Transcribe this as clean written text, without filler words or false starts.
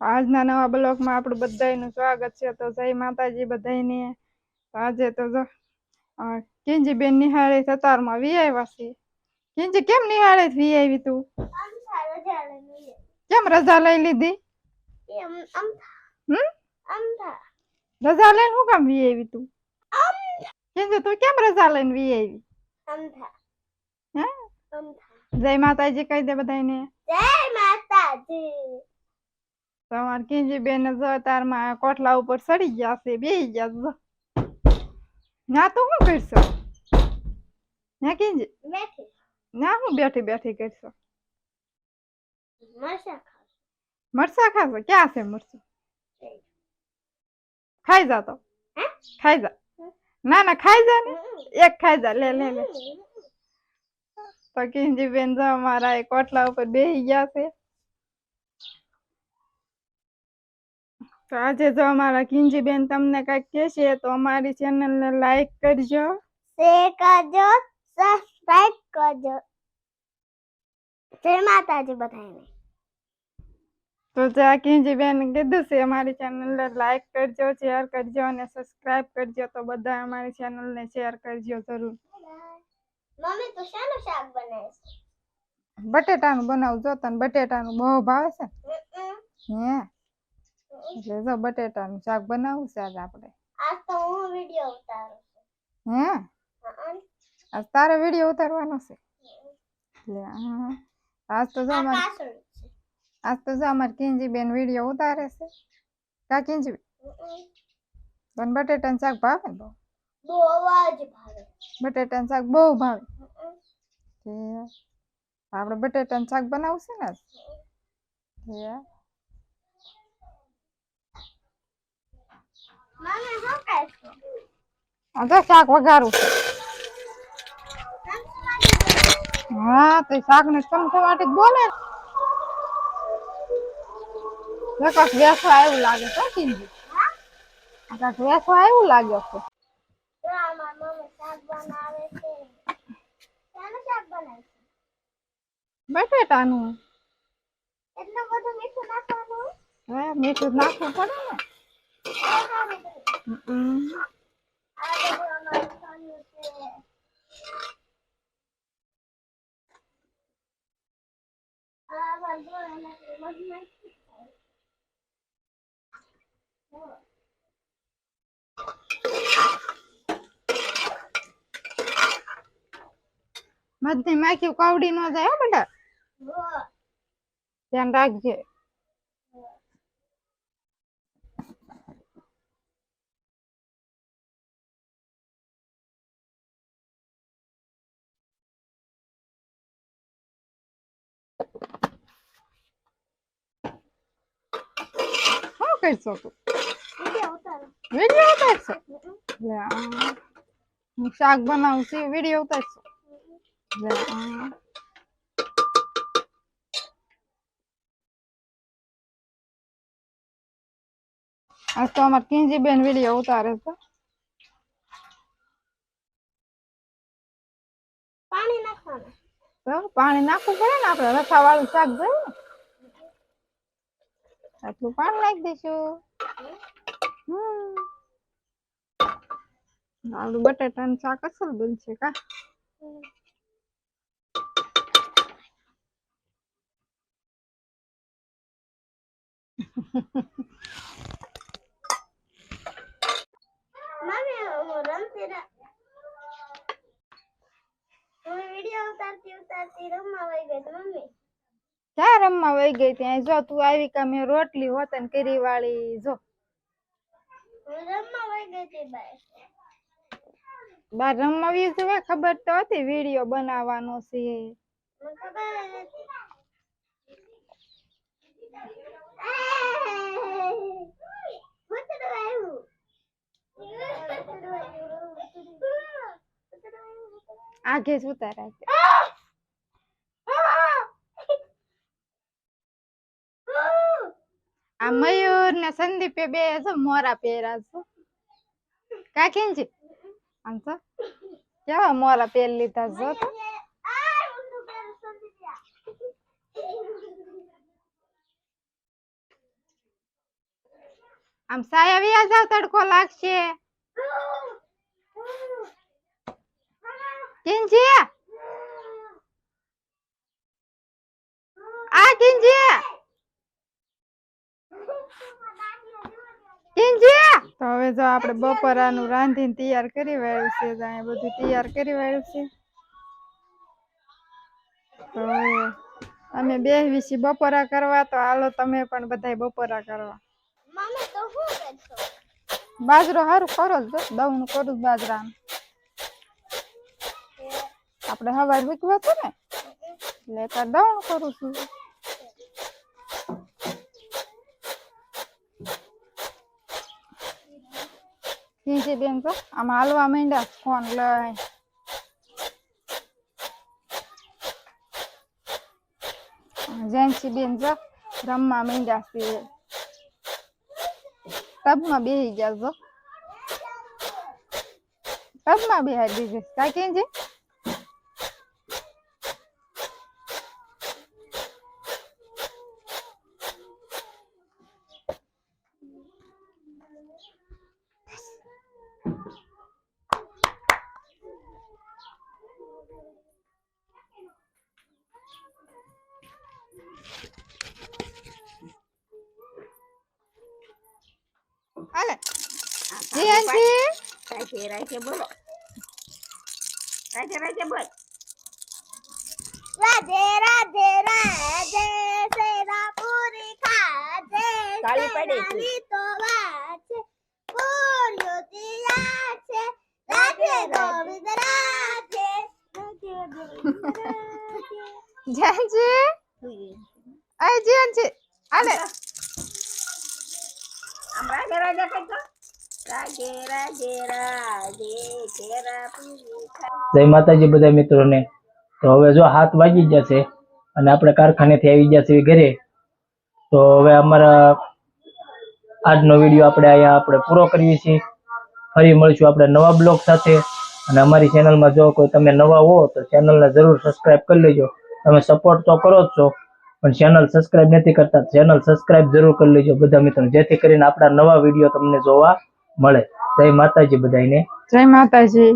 આજના નવા બ્લોગમાં આપણું બધાયનું સ્વાગત છે. તો જય માતાજી બધાયને. આજે તો જો કિંજી બેન નિહાળે સતારમાં વી આવ્યા છે. કિંજી કેમ નિહાળે વી આવી તું? કેમ રજા લઈ લીધી? રજા લઈને શું કામ વી આવી તું? કિંજી તું કેમ રજા લઈને વી આવી? જય માતાજી કહી દે બધાયને. જય માતાજી. તમારે કિંજી બેન જો તારમાં કોટલા ઉપર ચડી ગયા છે, બેહી ગયા. ના તો શું કરશો? હે કિંજી? ના હું બેઠી બેઠી કરશો? મરસા ખાશો? ક્યાં છે મરસું? ખાઈ જા તો. ખાઈ જા. ના ના ખાઈ જા ને. એક ખાઈ જા. લે લે લે. તો કિંજી બેન જો અમારા કોટલા ઉપર બેહી ગયા છે. તો આજે જો અમારા કિંજી બેન તમને કઈક કહેશે તો અમારી ચેનલને લાઈક કરજો, શેર કરજો, સબસ્ક્રાઇબ કરજો. જય માતાજી બધાને. તો જ્યાં કિંજી બેન કીધું છે અમારી ચેનલને લાઈક કરજો, શેર કરજો અને સબસ્ક્રાઇબ કરજો. તો બધા અમારી ચેનલને શેર કરજો જરૂર. મમ્મી તો શાનું શાક બનાવે છે? બટેટાનું બનાવજો. તને બટેટાનું બહુ ભાવે છે? હે એટલે જો બટેટાનું શાક બનાવવું છે આજ આપણે. આજ તો હું વિડિયો ઉતારું છું. હે આજ તારે વિડિયો ઉતારવાનો છે? લે આજ તો જો અમારી કિંજી બેન વિડિયો ઉતારે છે. કા કિંજી તને બટેટાનું શાક ભાવે ને? બહુ જ ભાવે. બટેટાનું શાક બહુ ભાવે. આપણે બટેટાનું શાક બનાવવું છે ને આજ. મમ્મી શું કરશો? આ તો શાક વઘારું. હા તો શાક ને ચમચમાટી બોલે. કાંક વેસવા એવું લાગે છે કિંજી. કાંક વેસવા એવું લાગે છે. મમ્મી શાક બનાવે છે. શાનું શાક બનાવે છે? બટેટાનું. એટલું બધું મીઠું નાખવાનું? હે મીઠું નાખવું પડે ને. મધની માખી કવડી ન જાય હો બેટા. ધ્યાન રાખજે. શું કરશો તું? વિડીયો ઉતારશો? હું શાક બનાવું છું વિડીયો ઉતારશો? આજ તો અમારે કિંજી બેન વિડીયો ઉતારે છે. પાણી નાખવાનું. પાણી નાખવું પડે ને, આપણે રસા વાળું શાક જોઈએ ને. આટલું પાણી નાખી દઈશું. આવડું બટાટાનું શાક અસલ બનશે કા? મમ્મી હું રમતી વિડિયો ઉતારતી રમવા વઈ ગઈ મમ્મી. ક્યાં રમવા વઈ ગઈ ત્યાં? જો તું આવી કા મેં રોટલી હોતન કરી વાળી. જો હું રમવા વઈ ગઈ હતી બાર રમવા વી જવાય. ખબર તો હતી વિડીયો બનાવવાનો છે. મને ખબર નથી. આગે જ ઉતારા. આ મયુર ને સંદીપે બે મોરા પહેર્યા છે. કા કિંજી? આમ તો કેવા મોરા પહેર લીધા જો તો. આમ સાયા વ્યા જાવ તડકો લાગશે. કિંજી આ કિંજી કિંજી તો હવે જો આપણે બપોરાનું રાંધીને તૈયાર કરી વાળ્યું છે. અહીંયા બધું તૈયાર કરી વાળ્યું છે. તો હવે અમે બેહવી છીએ બપોરા કરવા. તો હાલો તમે પણ બધાય બપોરા કરવા. મમ્મી તો શું કરશો? બાજરો સારું કરો જ દવનું કરું જ બાજરાનું. આપણે હવાર વીકવા છે ને એટલે દવણ કરું છું. કિંજી બેન તો આમાં હાલવા માંડ્યા ફોન લઈ. જેન્સી બેન જો રમવા માંડ્યા છે. ટબમાં બેસી ગયા જો. ટબમાં બેહાડી દીધી કા કિંજી? હાલે જેન્સી રાધે રાધે બોલો. રાધે રાધે બોલ. રાધે રાધે રાધે સેરા પૂરી ખાધે. તાળી પાડી છે. સેરાની તો વાત છે, પૂરીઓ તૈયાર છે. રાધે ગોવિંદ રાધે, રાધે ગોવિંદ રાધે. જેન્સી આ જેન્સી હાલે આમ રાધે રાધે કહેતો. રાધે રાધે રાધે ઘેરા પૂરી ખા. જય માતાજી બધા મિત્રોને. તો હવે જો 7 વાગી ગયા છે અને આપણે કારખાનેથી આવી ગયા છીએ ઘરે. તો હવે અમારા આજનો વિડીયો આપણે પૂરો કરીએ છીએ. ફરી મળીશું આપણે નવા બ્લોગ સાથે. અને અમારી ચેનલમાં જો કોઈ તમે નવા હો તો ચેનલને જરૂર સબસ્ક્રાઇબ કરી લેજો. તમે સપોર્ટ તો કરો જ છો પણ ચેનલ સબસ્ક્રાઇબ નથી કરતા. ચેનલ સબસ્ક્રાઇબ જરૂર કરી લેજો બધા મિત્રો, જેથી કરીને આપણા નવા વિડીયો તમને જોવા મળે. જય માતાજી બધાને. જય માતાજી.